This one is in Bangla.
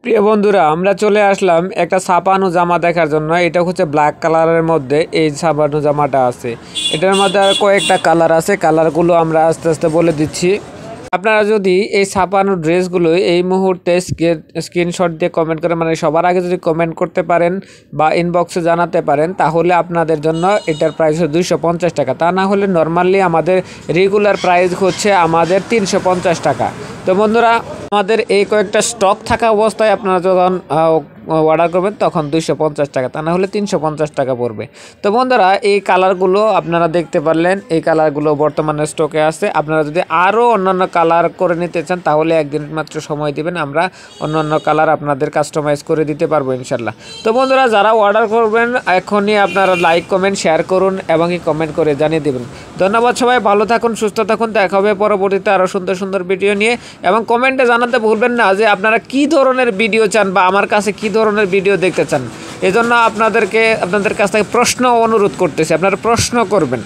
প্রিয় বন্ধুরা, আমরা চলে আসলাম একটা ছাপানো জামা দেখার জন্য। এটা হচ্ছে ব্ল্যাক কালারের মধ্যে এই ছাপানো জামাটা আছে। এটার মধ্যে আর কয়েকটা কালার আছে, কালারগুলো আমরা আস্তে আস্তে বলে দিচ্ছি। আপনারা যদি এই ছাপানো ড্রেসগুলো এই মুহূর্তে স্ক্রিনশট দিয়ে কমেন্ট করে, মানে সবার আগে যদি কমেন্ট করতে পারেন বা ইনবক্সে জানাতে পারেন, তাহলে আপনাদের জন্য এটার প্রাইস হচ্ছে 250 টাকা। তা না হলে নর্মালি আমাদের রেগুলার প্রাইস হচ্ছে আমাদের 350 টাকা। তো বন্ধুরা, আমাদের এই কয়েকটা স্টক থাকা অবস্থায় আপনারা যখন অর্ডার করবেন তখন 250 টাকা, তা না হলে 350 টাকা পড়বে। তো বন্ধুরা, এই কালারগুলো আপনারা দেখতে পারলেন, এই কালারগুলো বর্তমানে স্টকে আছে। আপনারা যদি আরও অন্যান্য কালার করে নিতে চান তাহলে একদিন মাত্র সময় দিবেন, আমরা অন্যান্য কালার আপনাদের কাস্টমাইজ করে দিতে পারবো ইনশাল্লাহ। তো বন্ধুরা, যারা অর্ডার করবেন এখনই আপনারা লাইক কমেন্ট শেয়ার করুন এবং কমেন্ট করে জানিয়ে দেবেন। ধন্যবাদ, সবাই ভালো থাকুন, সুস্থ থাকুন। দেখা হবে পরবর্তীতে আরও সুন্দর সুন্দর ভিডিও নিয়ে। এবং কমেন্টে জানাতে ভুলবেন না যে আপনারা কী ধরনের ভিডিও চান বা আমার কাছে কী ধরনের ভিডিও দেখতে চান। এজন্য আপনাদের কাছ থেকে প্রশ্ন অনুরোধ করতেছি, আপনারা প্রশ্ন করবেন।